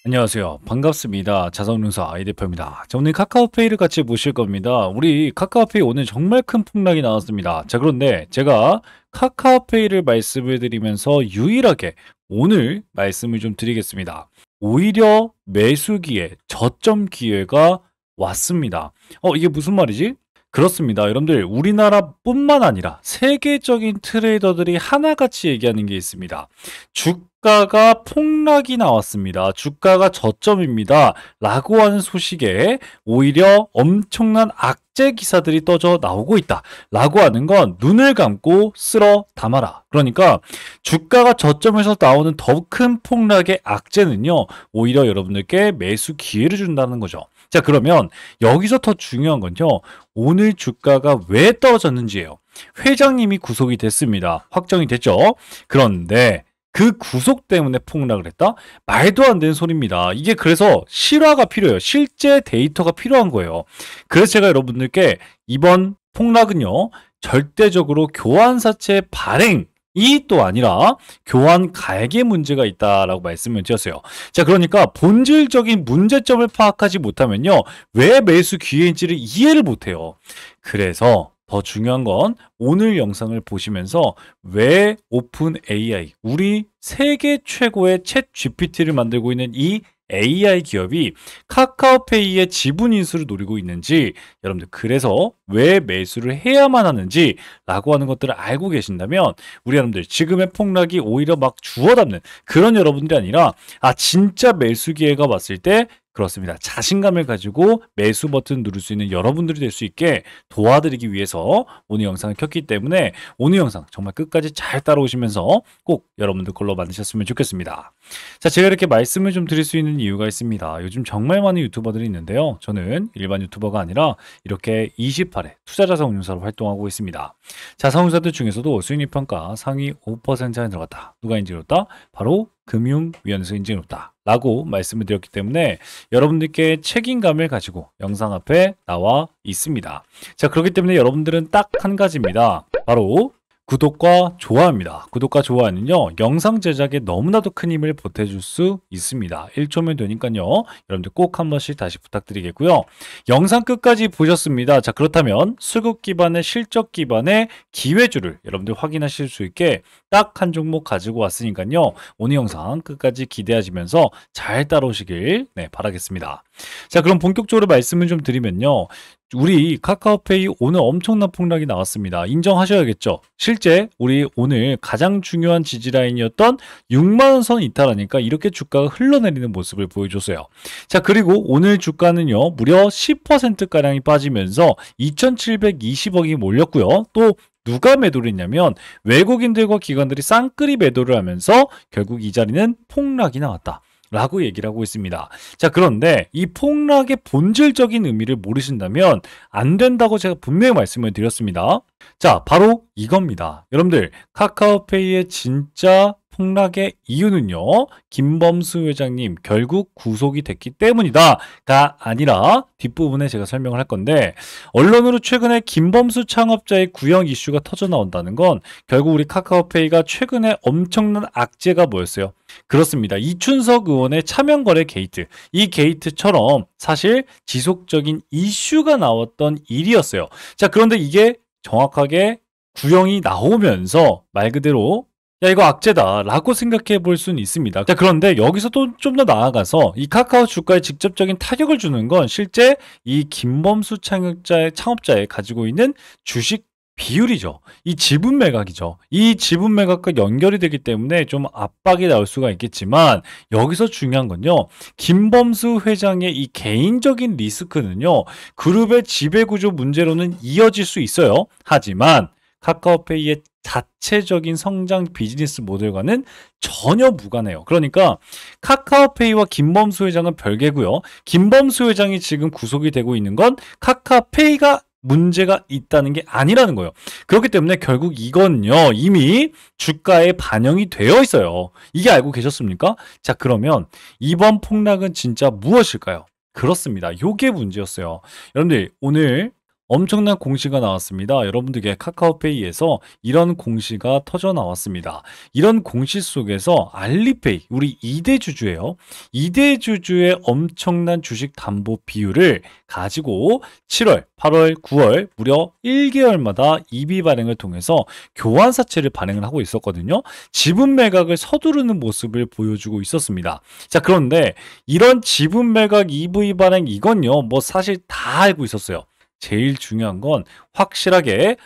안녕하세요. 반갑습니다. 자산운용사 아이 대표입니다. 자, 오늘 카카오페이를 같이 보실 겁니다. 우리 카카오페이 오늘 정말 큰 폭락이 나왔습니다. 자, 그런데 제가 카카오페이를 말씀을 드리면서 유일하게 오늘 말씀을 좀 드리겠습니다. 오히려 매수기에 저점 기회가 왔습니다. 이게 무슨 말이지? 그렇습니다. 여러분들, 우리나라뿐만 아니라 세계적인 트레이더들이 하나같이 얘기하는 게 있습니다. 주가가 폭락이 나왔습니다. 주가가 저점입니다. 라고 하는 소식에 오히려 엄청난 악재 기사들이 떠져 나오고 있다. 라고 하는 건 눈을 감고 쓸어 담아라. 그러니까 주가가 저점에서 나오는 더 큰 폭락의 악재는요, 오히려 여러분들께 매수 기회를 준다는 거죠. 자, 그러면 여기서 더 중요한 건요, 오늘 주가가 왜 떨어졌는지예요. 회장님이 구속이 됐습니다. 확정이 됐죠. 그런데 그 구속 때문에 폭락을 했다? 말도 안 되는 소리입니다. 이게 그래서 실화가 필요해요. 실제 데이터가 필요한 거예요. 그래서 제가 여러분들께 이번 폭락은요, 절대적으로 교환사채 발행 이 또 아니라 교환 가액에 문제가 있다라고 말씀을 드렸어요. 자, 그러니까 본질적인 문제점을 파악하지 못하면요, 왜 매수 기회인지를 이해를 못해요. 그래서 더 중요한 건 오늘 영상을 보시면서 왜 오픈 AI, 우리 세계 최고의 챗 GPT를 만들고 있는 이 AI 기업이 카카오페이의 지분 인수를 노리고 있는지, 여러분들 그래서 왜 매수를 해야만 하는지 라고 하는 것들을 알고 계신다면, 우리 여러분들 지금의 폭락이 오히려 막 주워 담는 그런 여러분들이 아니라, 진짜 매수 기회가 왔을 때, 그렇습니다, 자신감을 가지고 매수 버튼 누를 수 있는 여러분들이 될 수 있게 도와드리기 위해서 오늘 영상을 켰기 때문에 오늘 영상 정말 끝까지 잘 따라오시면서 꼭 여러분들 걸로 만드셨으면 좋겠습니다. 자, 제가 이렇게 말씀을 좀 드릴 수 있는 이유가 있습니다. 요즘 정말 많은 유튜버들이 있는데요, 저는 일반 유튜버가 아니라 이렇게 28회 투자자산운용사로 활동하고 있습니다. 자산운용사들 중에서도 수익률 평가 상위 5% 안에 들어갔다. 누가 인증했다? 바로 금융위원회에서 인증했다 라고 말씀을 드렸기 때문에 여러분들께 책임감을 가지고 영상 앞에 나와 있습니다. 자, 그렇기 때문에 여러분들은 딱 한 가지입니다. 바로 구독과 좋아요입니다. 구독과 좋아요는요, 영상 제작에 너무나도 큰 힘을 보태줄 수 있습니다. 1초면 되니까요, 여러분들 꼭 한 번씩 다시 부탁드리겠고요. 영상 끝까지 보셨습니다. 자, 그렇다면 수급 기반의 실적 기반의 기회주를 여러분들 확인하실 수 있게 딱 한 종목 가지고 왔으니까요, 오늘 영상 끝까지 기대하시면서 잘 따라오시길 바라겠습니다. 자, 그럼 본격적으로 말씀을 좀 드리면요, 우리 카카오페이 오늘 엄청난 폭락이 나왔습니다. 인정하셔야겠죠. 실제 우리 오늘 가장 중요한 지지라인이었던 6만원 선 이탈하니까 이렇게 주가가 흘러내리는 모습을 보여줬어요. 자, 그리고 오늘 주가는요, 무려 10%가량이 빠지면서 2720억이 몰렸고요. 또 누가 매도를 했냐면 외국인들과 기관들이 쌍끌이 매도를 하면서 결국 이 자리는 폭락이 나왔다 라고 얘기를 하고 있습니다. 자, 그런데 이 폭락의 본질적인 의미를 모르신다면 안 된다고 제가 분명히 말씀을 드렸습니다. 자, 바로 이겁니다. 여러분들, 카카오페이의 진짜 폭락의 이유는요, 김범수 회장님 결국 구속이 됐기 때문이다가 아니라 뒷부분에 제가 설명을 할 건데, 언론으로 최근에 김범수 창업자의 구형 이슈가 터져 나온다는 건 결국 우리 카카오페이가 최근에 엄청난 악재가 뭐였어요? 그렇습니다. 이춘석 의원의 차명거래 게이트, 이 게이트처럼 사실 지속적인 이슈가 나왔던 일이었어요. 자, 그런데 이게 정확하게 구형이 나오면서 말 그대로 야, 이거 악재다 라고 생각해 볼 수는 있습니다. 자, 그런데 여기서 또 좀 더 나아가서 이 카카오 주가에 직접적인 타격을 주는 건 실제 이 김범수 창업자의 가지고 있는 주식 비율이죠. 이 지분 매각이죠. 이 지분 매각과 연결이 되기 때문에 좀 압박이 나올 수가 있겠지만, 여기서 중요한 건요, 김범수 회장의 이 개인적인 리스크는요, 그룹의 지배구조 문제로는 이어질 수 있어요. 하지만 카카오페이의 자체적인 성장 비즈니스 모델과는 전혀 무관해요. 그러니까 카카오페이와 김범수 회장은 별개고요. 김범수 회장이 지금 구속이 되고 있는 건 카카오페이가 문제가 있다는 게 아니라는 거예요. 그렇기 때문에 결국 이건요, 이미 주가에 반영이 되어 있어요. 이게 알고 계셨습니까? 자, 그러면 이번 폭락은 진짜 무엇일까요? 그렇습니다. 요게 문제였어요. 여러분들, 오늘 엄청난 공시가 나왔습니다. 여러분들께 카카오페이에서 이런 공시가 터져 나왔습니다. 이런 공시 속에서 알리페이, 우리 2대 주주예요. 2대 주주의 엄청난 주식 담보 비율을 가지고 7월, 8월, 9월 무려 1개월마다 EB 발행을 통해서 교환사채를 발행을 하고 있었거든요. 지분 매각을 서두르는 모습을 보여주고 있었습니다. 자, 그런데 이런 지분 매각 EV 발행 이건요, 뭐 사실 다 알고 있었어요. 제일 중요한 건 확실하게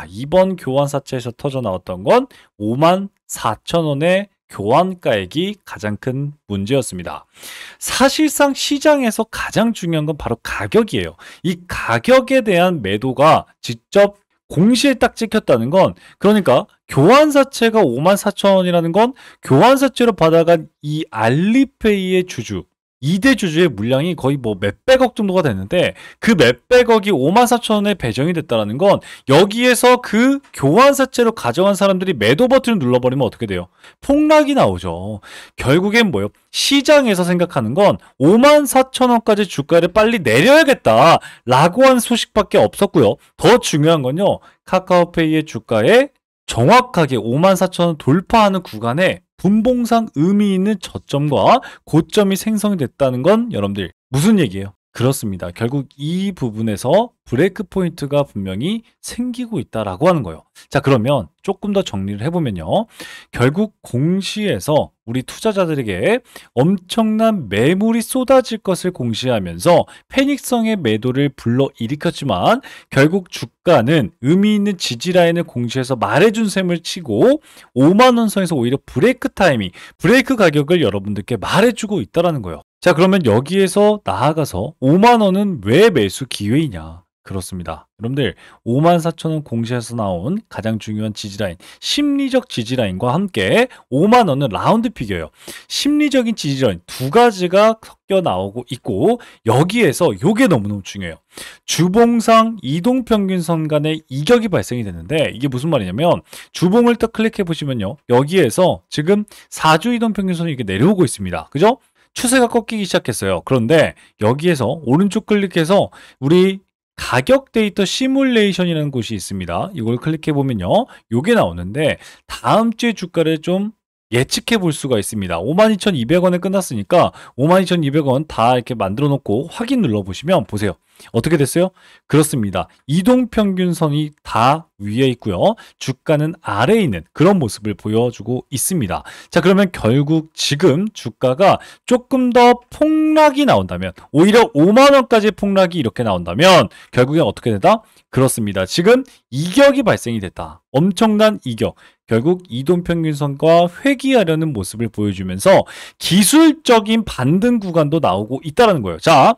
이번 교환사채에서 터져 나왔던 건 54,000원의 교환가액이 가장 큰 문제였습니다. 사실상 시장에서 가장 중요한 건 바로 가격이에요. 이 가격에 대한 매도가 직접 공시에 딱 찍혔다는 건, 그러니까 교환사채가 54,000원이라는 건 교환사채로 받아간 이 알리페이의 주주, 2대 주주의 물량이 거의 뭐 몇백억 정도가 됐는데 그 몇백억이 54,000원에 배정이 됐다는 건 여기에서 그 교환사채로 가져간 사람들이 매도 버튼을 눌러버리면 어떻게 돼요? 폭락이 나오죠. 결국엔 뭐예요? 시장에서 생각하는 건 54,000원까지 주가를 빨리 내려야겠다라고 하는 소식밖에 없었고요. 더 중요한 건요. 카카오페이의 주가에 정확하게 54,000원 돌파하는 구간에 분봉상 의미 있는 저점과 고점이 생성이 됐다는 건 여러분들 무슨 얘기예요? 그렇습니다. 결국 이 부분에서 브레이크 포인트가 분명히 생기고 있다라고 하는 거예요. 자, 그러면 조금 더 정리를 해보면요. 결국 공시에서 우리 투자자들에게 엄청난 매물이 쏟아질 것을 공시하면서 패닉성의 매도를 불러일으켰지만 결국 주가는 의미 있는 지지라인을 공시해서 말해준 셈을 치고 5만원 선에서 오히려 브레이크 타이밍, 브레이크 가격을 여러분들께 말해주고 있다는 거예요. 자, 그러면 여기에서 나아가서 5만원은 왜 매수 기회이냐? 그렇습니다. 여러분들 54,000원 공시에서 나온 가장 중요한 지지라인, 심리적 지지라인과 함께 5만원은 라운드 피겨예요. 심리적인 지지라인 두 가지가 섞여 나오고 있고 여기에서 요게 너무너무 중요해요. 주봉상 이동평균선 간의 이격이 발생이 되는데 이게 무슨 말이냐면 주봉을 딱 클릭해 보시면요. 여기에서 지금 4주 이동평균선이 이렇게 내려오고 있습니다. 그죠? 추세가 꺾이기 시작했어요. 그런데 여기에서 오른쪽 클릭해서 우리 가격 데이터 시뮬레이션이라는 곳이 있습니다. 이걸 클릭해 보면요. 요게 나오는데 다음 주의 주가를 좀 예측해 볼 수가 있습니다. 52,200원에 끝났으니까 52,200원 다 이렇게 만들어 놓고 확인 눌러 보시면 보세요. 어떻게 됐어요? 그렇습니다. 이동평균선이 다 위에 있고요. 주가는 아래에 있는 그런 모습을 보여주고 있습니다. 자, 그러면 결국 지금 주가가 조금 더 폭락이 나온다면 오히려 5만원까지 폭락이 이렇게 나온다면 결국엔 어떻게 되다? 그렇습니다. 지금 이격이 발생이 됐다. 엄청난 이격. 결국 이동평균선과 회귀하려는 모습을 보여주면서 기술적인 반등 구간도 나오고 있다는 거예요. 자,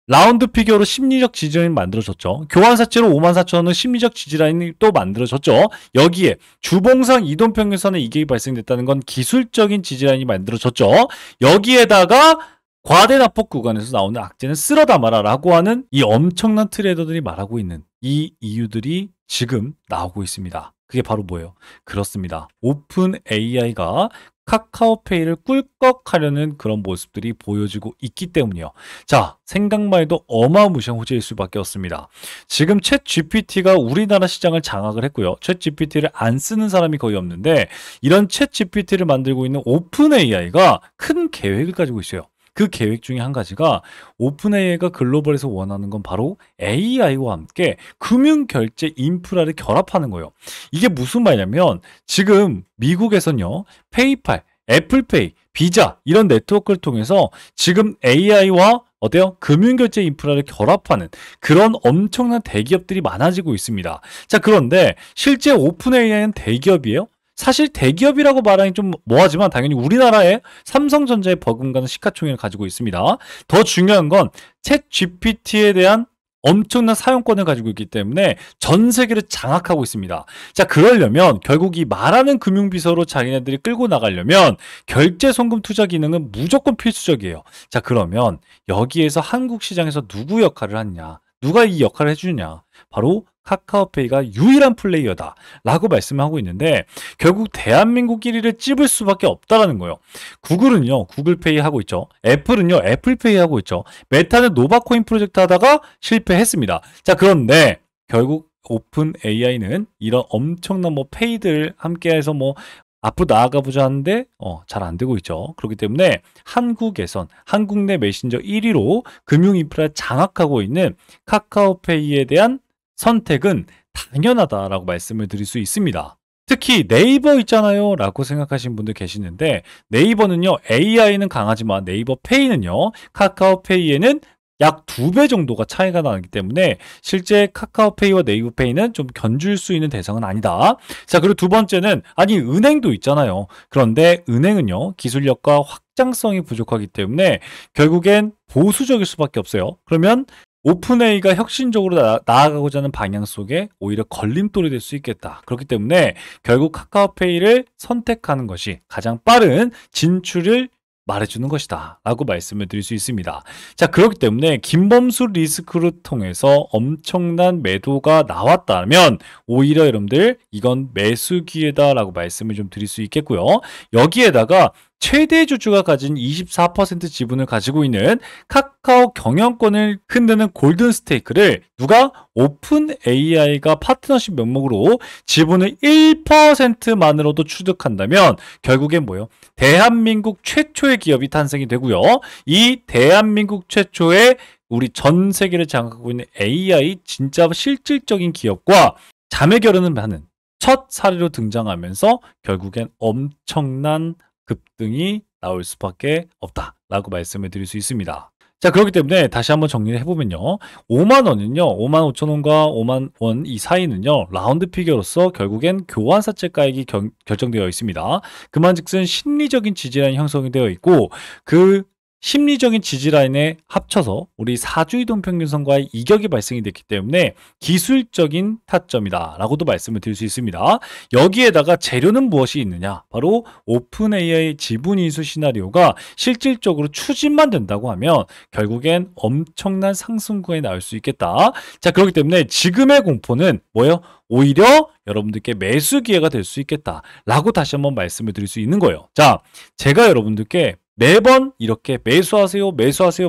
라운드 피겨로 심리적 지지라인이 만들어졌죠. 교환사채로 54,000원은 심리적 지지라인이 또 만들어졌죠. 여기에 주봉상 이동평균선의 이격이 발생됐다는 건 기술적인 지지라인이 만들어졌죠. 여기에다가 과대납폭 구간에서 나오는 악재는 쓸어 담아라 라고 하는 이 엄청난 트레이더들이 말하고 있는 이 이유들이 지금 나오고 있습니다. 그게 바로 뭐예요? 그렇습니다. 오픈 AI가 카카오페이를 꿀꺽하려는 그런 모습들이 보여지고 있기 때문이요. 자, 생각만 해도 어마무시한 호재일 수밖에 없습니다. 지금 챗 GPT가 우리나라 시장을 장악을 했고요. 챗 GPT를 안 쓰는 사람이 거의 없는데 이런 챗 GPT를 만들고 있는 오픈 AI가 큰 계획을 가지고 있어요. 그 계획 중에 한 가지가 오픈 AI가 글로벌에서 원하는 건 바로 AI와 함께 금융결제 인프라를 결합하는 거예요. 이게 무슨 말이냐면 지금 미국에서는요. 페이팔, 애플페이, 비자 이런 네트워크를 통해서 지금 AI와 어때요? 금융결제 인프라를 결합하는 그런 엄청난 대기업들이 많아지고 있습니다. 자, 그런데 실제 오픈 AI는 대기업이에요? 사실 대기업이라고 말하기 좀 뭐하지만 당연히 우리나라의 삼성전자의 버금가는 시가총액을 가지고 있습니다. 더 중요한 건 챗 GPT에 대한 엄청난 사용권을 가지고 있기 때문에 전 세계를 장악하고 있습니다. 자, 그러려면 결국 이 말하는 금융비서로 자기네들이 끌고 나가려면 결제송금 투자 기능은 무조건 필수적이에요. 자, 그러면 여기에서 한국 시장에서 누구 역할을 하느냐? 누가 이 역할을 해주느냐? 바로 카카오페이가 유일한 플레이어다 라고 말씀하고 있는데 결국 대한민국 1위를 찝을 수밖에 없다라는 거예요. 구글은요 구글페이 하고 있죠. 애플은요 애플페이 하고 있죠. 메타는 노바코인 프로젝트 하다가 실패했습니다. 자, 그런데 결국 오픈 AI는 이런 엄청난 뭐 페이드를 함께해서 뭐 앞으로 나아가보자 하는데 잘 안 되고 있죠. 그렇기 때문에 한국 내 메신저 1위로 금융 인프라를 장악하고 있는 카카오페이에 대한 선택은 당연하다라고 말씀을 드릴 수 있습니다. 특히 네이버 있잖아요 라고 생각하시는 분들 계시는데, 네이버는요 AI는 강하지만 네이버 페이는요 카카오페이에는 약 2배 정도가 차이가 나기 때문에 실제 카카오페이와 네이버페이는 좀 견줄 수 있는 대상은 아니다. 자, 그리고 두 번째는 아니 은행도 있잖아요. 그런데 은행은요 기술력과 확장성이 부족하기 때문에 결국엔 보수적일 수밖에 없어요. 그러면 오픈AI가 혁신적으로 나아가고자 하는 방향 속에 오히려 걸림돌이 될 수 있겠다. 그렇기 때문에 결국 카카오페이를 선택하는 것이 가장 빠른 진출을 말해주는 것이다 라고 말씀을 드릴 수 있습니다. 자, 그렇기 때문에 김범수 리스크를 통해서 엄청난 매도가 나왔다면 오히려 여러분들 이건 매수 기회다 라고 말씀을 좀 드릴 수 있겠고요. 여기에다가 최대 주주가 가진 24% 지분을 가지고 있는 카카오 경영권을 흔드는 골든 스테이크를 누가 오픈 AI가 파트너십 명목으로 지분을 1%만으로도 취득한다면 결국엔 뭐예요? 대한민국 최초의 기업이 탄생이 되고요. 이 대한민국 최초의 우리 전 세계를 장악하고 있는 AI 진짜 실질적인 기업과 자매 결혼을 하는 첫 사례로 등장하면서 결국엔 엄청난 급등이 나올 수밖에 없다라고 말씀을 드릴 수 있습니다. 자, 그렇기 때문에 다시 한번 정리를 해보면요. 5만 원은요. 5만 5천 원과 5만 원 이 사이는요. 라운드 피겨로서 결국엔 교환사채가액이 결정되어 있습니다. 그만즉슨 심리적인 지지라인이 형성이 되어 있고 그 심리적인 지지라인에 합쳐서 우리 4주 이동평균선과의 이격이 발생이 됐기 때문에 기술적인 타점이다 라고도 말씀을 드릴 수 있습니다. 여기에다가 재료는 무엇이 있느냐? 바로 오픈 AI 지분 인수 시나리오가 실질적으로 추진만 된다고 하면 결국엔 엄청난 상승구에 나올 수 있겠다. 자, 그렇기 때문에 지금의 공포는 뭐예요? 오히려 여러분들께 매수 기회가 될 수 있겠다 라고 다시 한번 말씀을 드릴 수 있는 거예요. 자, 제가 여러분들께 매번 이렇게 매수하세요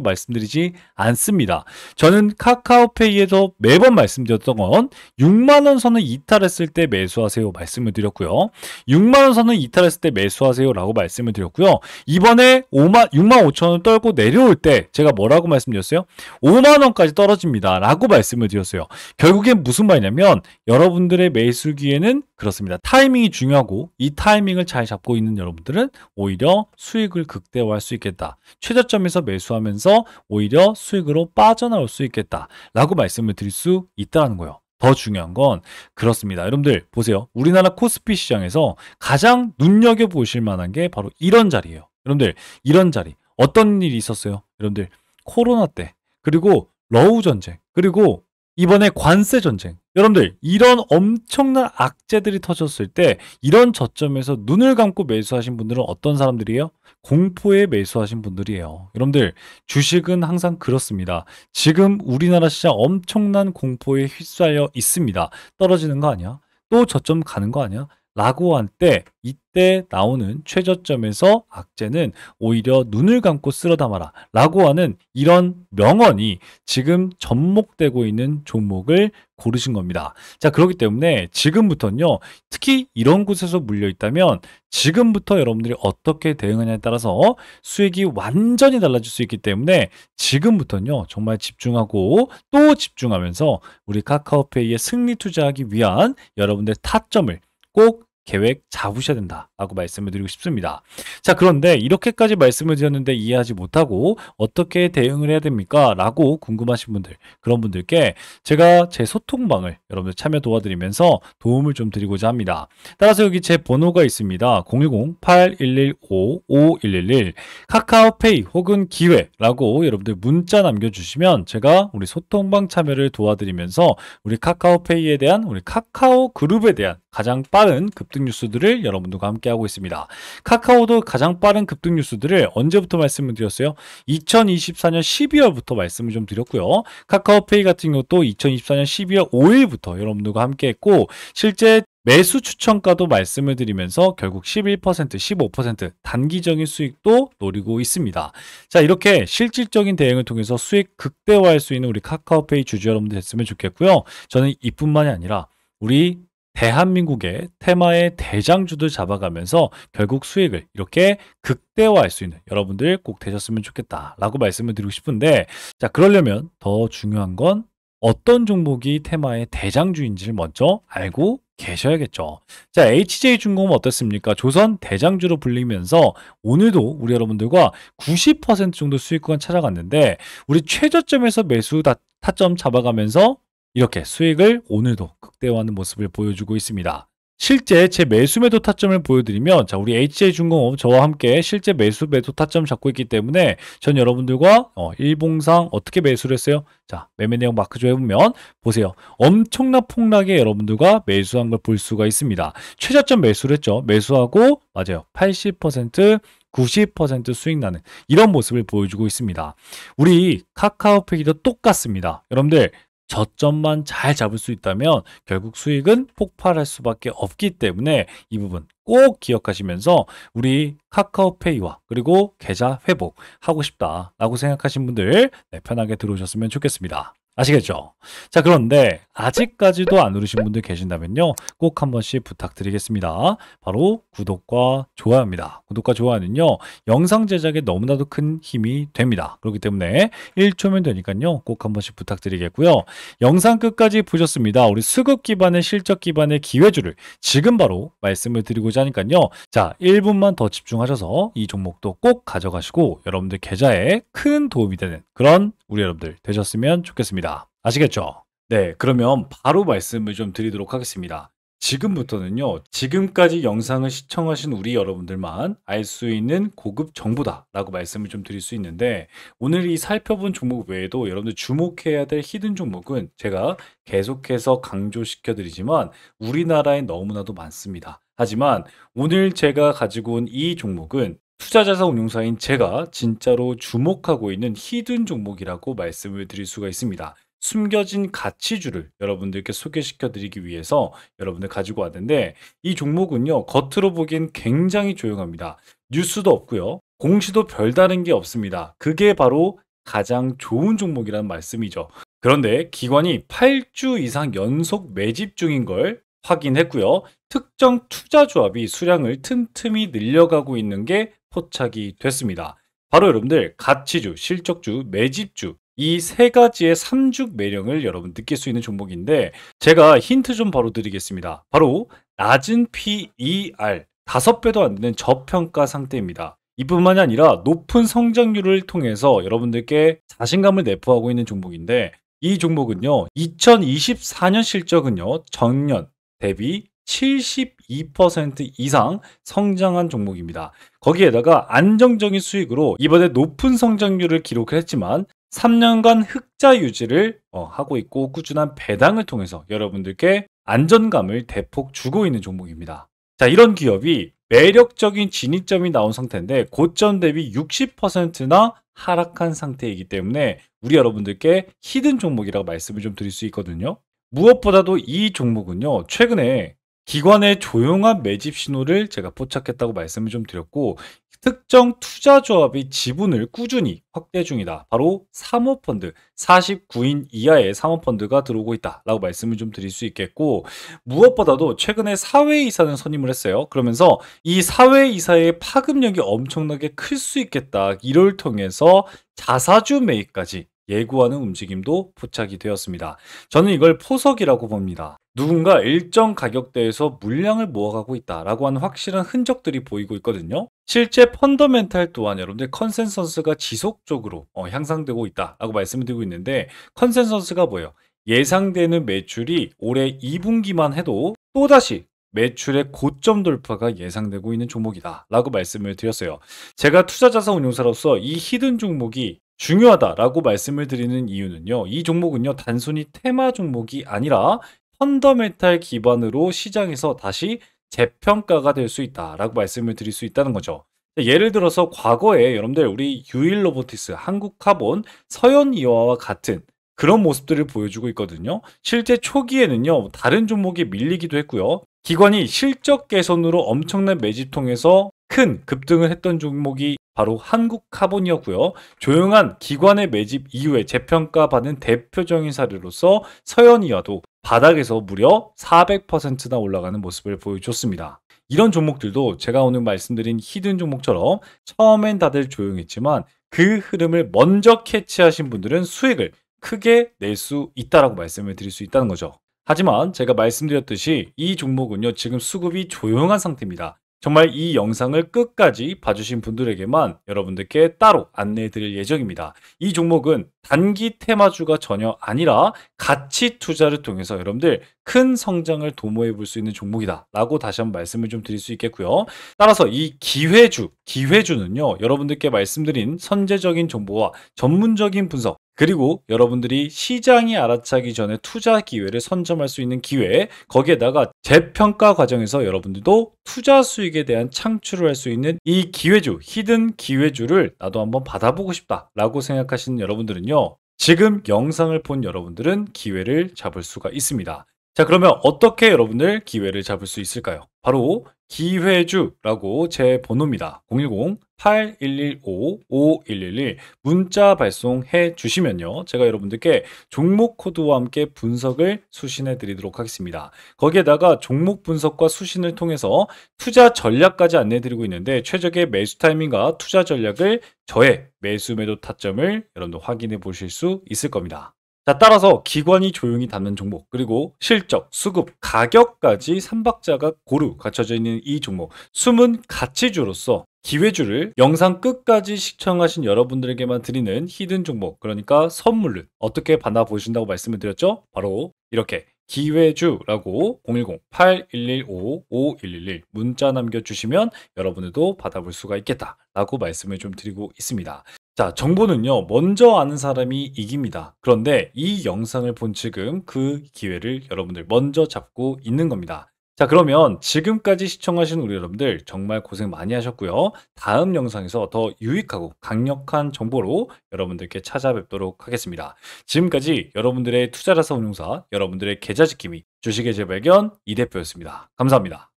말씀드리지 않습니다. 저는 카카오페이에서 매번 말씀드렸던 건 6만원 선을 이탈했을 때 매수하세요 말씀을 드렸고요. 6만원 선을 이탈했을 때 매수하세요 라고 말씀을 드렸고요. 이번에 6만 5천원을 떨고 내려올 때 제가 뭐라고 말씀드렸어요? 5만원까지 떨어집니다 라고 말씀을 드렸어요. 결국엔 무슨 말이냐면 여러분들의 매수 기회는 그렇습니다. 타이밍이 중요하고 이 타이밍을 잘 잡고 있는 여러분들은 오히려 수익을 극대화할 수 있겠다. 최저점에서 매수하면서 오히려 수익으로 빠져나올 수 있겠다 라고 말씀을 드릴 수 있다는 거예요. 더 중요한 건 그렇습니다. 여러분들 보세요. 우리나라 코스피 시장에서 가장 눈여겨보실 만한 게 바로 이런 자리예요. 여러분들 이런 자리 어떤 일이 있었어요? 여러분들 코로나 때 그리고 러우 전쟁 그리고 이번에 관세 전쟁, 여러분들 이런 엄청난 악재들이 터졌을 때 이런 저점에서 눈을 감고 매수하신 분들은 어떤 사람들이에요? 공포에 매수하신 분들이에요. 여러분들 주식은 항상 그렇습니다. 지금 우리나라 시장 엄청난 공포에 휩싸여 있습니다. 떨어지는 거 아니야? 또 저점 가는 거 아니야? 라고 할 때 이때 나오는 최저점에서 악재는 오히려 눈을 감고 쓸어 담아라 라고 하는 이런 명언이 지금 접목되고 있는 종목을 고르신 겁니다. 자, 그렇기 때문에 지금부터는요, 특히 이런 곳에서 물려 있다면 지금부터 여러분들이 어떻게 대응하냐에 따라서 수익이 완전히 달라질 수 있기 때문에 지금부터는요 정말 집중하고 또 집중하면서 우리 카카오페이에 승리 투자하기 위한 여러분들의 타점을 꼭 계획 잡으셔야 된다라고 말씀을 드리고 싶습니다. 자, 그런데 이렇게까지 말씀을 드렸는데 이해하지 못하고 어떻게 대응을 해야 됩니까? 라고 궁금하신 분들, 그런 분들께 제가 제 소통방을 여러분들 참여 도와드리면서 도움을 좀 드리고자 합니다. 따라서 여기 제 번호가 있습니다. 010-8115-5111 카카오페이 혹은 기회라고 여러분들 문자 남겨주시면 제가 우리 소통방 참여를 도와드리면서 우리 카카오페이에 대한 우리 카카오 그룹에 대한 가장 빠른 급등 뉴스들을 여러분들과 함께 하고 있습니다. 카카오도 가장 빠른 급등 뉴스들을 언제부터 말씀을 드렸어요? 2024년 12월부터 말씀을 좀 드렸고요. 카카오페이 같은 경우도 2024년 12월 5일부터 여러분들과 함께 했고 실제 매수 추천가도 말씀을 드리면서 결국 11%, 15% 단기적인 수익도 노리고 있습니다. 자, 이렇게 실질적인 대응을 통해서 수익 극대화할 수 있는 우리 카카오페이 주주 여러분들 됐으면 좋겠고요. 저는 이뿐만이 아니라 우리 대한민국의 테마의 대장주들 잡아가면서 결국 수익을 이렇게 극대화할 수 있는 여러분들 꼭 되셨으면 좋겠다라고 말씀을 드리고 싶은데, 자, 그러려면 더 중요한 건 어떤 종목이 테마의 대장주인지를 먼저 알고 계셔야겠죠. 자, HJ중공업 어떻습니까? 조선 대장주로 불리면서 오늘도 우리 여러분들과 90% 정도 수익 구간 찾아갔는데, 우리 최저점에서 매수 타점 잡아가면서 이렇게 수익을 오늘도 극대화하는 모습을 보여주고 있습니다. 실제 제 매수 매도 타점을 보여드리면, 자, 우리 HJ중공업 저와 함께 실제 매수 매도 타점 잡고 있기 때문에 전 여러분들과 일봉상 어떻게 매수를 했어요? 자, 매매 내용 마크 좀 해보면 보세요. 엄청난 폭락에 여러분들과 매수한 걸 볼 수가 있습니다. 최저점 매수를 했죠. 매수하고 맞아요. 80%, 90% 수익 나는 이런 모습을 보여주고 있습니다. 우리 카카오페이도 똑같습니다. 여러분들 저점만 잘 잡을 수 있다면 결국 수익은 폭발할 수밖에 없기 때문에 이 부분 꼭 기억하시면서 우리 카카오페이와 그리고 계좌 회복하고 싶다라고 생각하신 분들 편하게 들어오셨으면 좋겠습니다. 아시겠죠? 자, 그런데 아직까지도 안 누르신 분들 계신다면요, 꼭 한 번씩 부탁드리겠습니다. 바로 구독과 좋아요입니다. 구독과 좋아요는요, 영상 제작에 너무나도 큰 힘이 됩니다. 그렇기 때문에 1초면 되니까요, 꼭 한 번씩 부탁드리겠고요. 영상 끝까지 보셨습니다. 우리 수급 기반의 실적 기반의 기회주를 지금 바로 말씀을 드리고자 하니까요. 자, 1분만 더 집중하셔서 이 종목도 꼭 가져가시고 여러분들 계좌에 큰 도움이 되는 그런 우리 여러분들 되셨으면 좋겠습니다. 아시겠죠? 네, 그러면 바로 말씀을 좀 드리도록 하겠습니다. 지금부터는요, 지금까지 영상을 시청하신 우리 여러분들만 알 수 있는 고급 정보다라고 말씀을 좀 드릴 수 있는데, 오늘 이 살펴본 종목 외에도 여러분들 주목해야 될 히든 종목은 제가 계속해서 강조시켜 드리지만 우리나라에 너무나도 많습니다. 하지만 오늘 제가 가지고 온 이 종목은 투자자산 운용사인 제가 진짜로 주목하고 있는 히든 종목이라고 말씀을 드릴 수가 있습니다. 숨겨진 가치주를 여러분들께 소개시켜 드리기 위해서 여러분들 가지고 왔는데, 이 종목은요, 겉으로 보기엔 굉장히 조용합니다. 뉴스도 없고요. 공시도 별다른 게 없습니다. 그게 바로 가장 좋은 종목이라는 말씀이죠. 그런데 기관이 8주 이상 연속 매집 중인 걸 확인했고요. 특정 투자 조합이 수량을 틈틈이 늘려가고 있는 게 포착이 됐습니다. 바로 여러분들 가치주, 실적주, 매집주 이 세 가지의 삼죽 매력을 여러분 느낄 수 있는 종목인데, 제가 힌트 좀 바로 드리겠습니다. 바로 낮은 PER 5배도 안 되는 저평가 상태입니다. 이뿐만이 아니라 높은 성장률을 통해서 여러분들께 자신감을 내포하고 있는 종목인데, 이 종목은요 2024년 실적은요 전년 대비 72% 이상 성장한 종목입니다. 거기에다가 안정적인 수익으로 이번에 높은 성장률을 기록을 했지만 3년간 흑자 유지를 하고 있고 꾸준한 배당을 통해서 여러분들께 안전감을 대폭 주고 있는 종목입니다. 자, 이런 기업이 매력적인 진입점이 나온 상태인데 고점 대비 60%나 하락한 상태이기 때문에 우리 여러분들께 히든 종목이라고 말씀을 좀 드릴 수 있거든요. 무엇보다도 이 종목은요, 최근에 기관의 조용한 매집 신호를 제가 포착했다고 말씀을 좀 드렸고, 특정 투자 조합이 지분을 꾸준히 확대 중이다. 바로 사모펀드, 49인 이하의 사모펀드가 들어오고 있다라고 말씀을 좀 드릴 수 있겠고, 무엇보다도 최근에 사회이사는 선임을 했어요. 그러면서 이 사회이사의 파급력이 엄청나게 클 수 있겠다. 이를 통해서 자사주 매입까지 예고하는 움직임도 포착이 되었습니다. 저는 이걸 포석이라고 봅니다. 누군가 일정 가격대에서 물량을 모아가고 있다라고 하는 확실한 흔적들이 보이고 있거든요. 실제 펀더멘탈 또한 여러분들 컨센서스가 지속적으로 향상되고 있다라고 말씀을 드리고 있는데, 컨센서스가 뭐예요? 예상되는 매출이 올해 2분기만 해도 또다시 매출의 고점 돌파가 예상되고 있는 종목이다 라고 말씀을 드렸어요. 제가 투자자산 운용사로서 이 히든 종목이 중요하다라고 말씀을 드리는 이유는요, 이 종목은요 단순히 테마 종목이 아니라 펀더멘탈 기반으로 시장에서 다시 재평가가 될 수 있다라고 말씀을 드릴 수 있다는 거죠. 예를 들어서 과거에 여러분들 우리 유일로보티스, 한국카본, 서현이와와 같은 그런 모습들을 보여주고 있거든요. 실제 초기에는요 다른 종목이 밀리기도 했고요. 기관이 실적 개선으로 엄청난 매집통에서 큰 급등을 했던 종목이 바로 한국카본이었고요. 조용한 기관의 매집 이후에 재평가받은 대표적인 사례로서 서현이와도 바닥에서 무려 400%나 올라가는 모습을 보여줬습니다. 이런 종목들도 제가 오늘 말씀드린 히든 종목처럼 처음엔 다들 조용했지만 그 흐름을 먼저 캐치하신 분들은 수익을 크게 낼 수 있다라고 말씀을 드릴 수 있다는 거죠. 하지만 제가 말씀드렸듯이 이 종목은요, 지금 수급이 조용한 상태입니다. 정말 이 영상을 끝까지 봐주신 분들에게만 여러분들께 따로 안내해 드릴 예정입니다. 이 종목은 단기 테마주가 전혀 아니라 가치 투자를 통해서 여러분들 큰 성장을 도모해 볼 수 있는 종목이다 라고 다시 한번 말씀을 좀 드릴 수 있겠고요. 따라서 이 기회주는요, 여러분들께 말씀드린 선제적인 정보와 전문적인 분석, 그리고 여러분들이 시장이 알아차기 전에 투자 기회를 선점할 수 있는 기회, 거기에다가 재평가 과정에서 여러분들도 투자 수익에 대한 창출을 할 수 있는 이 기회주, 히든 기회주를 나도 한번 받아보고 싶다라고 생각하시는 여러분들은요, 지금 영상을 본 여러분들은 기회를 잡을 수가 있습니다. 자, 그러면 어떻게 여러분들 기회를 잡을 수 있을까요? 바로 기회주라고 제 번호입니다. 010-8115-5111 문자 발송해 주시면요, 제가 여러분들께 종목 코드와 함께 분석을 수신해 드리도록 하겠습니다. 거기에다가 종목 분석과 수신을 통해서 투자 전략까지 안내 드리고 있는데, 최적의 매수 타이밍과 투자 전략을 저의 매수 매도 타점을 여러분들 확인해 보실 수 있을 겁니다. 자, 따라서 기관이 조용히 닫는 종목, 그리고 실적, 수급, 가격까지 3박자가 고루 갖춰져 있는 이 종목, 숨은 가치주로서 기회주를 영상 끝까지 시청하신 여러분들에게만 드리는 히든 종목, 그러니까 선물을 어떻게 받아보신다고 말씀을 드렸죠? 바로 이렇게 기회주라고 010-8115-5111 문자 남겨주시면 여러분들도 받아볼 수가 있겠다라고 말씀을 좀 드리고 있습니다. 자, 정보는요, 먼저 아는 사람이 이깁니다. 그런데 이 영상을 본 지금 그 기회를 여러분들 먼저 잡고 있는 겁니다. 자, 그러면 지금까지 시청하신 우리 여러분들 정말 고생 많이 하셨고요. 다음 영상에서 더 유익하고 강력한 정보로 여러분들께 찾아뵙도록 하겠습니다. 지금까지 여러분들의 투자라서 운용사, 여러분들의 계좌 지킴이, 주식의 재발견 이 대표였습니다. 감사합니다.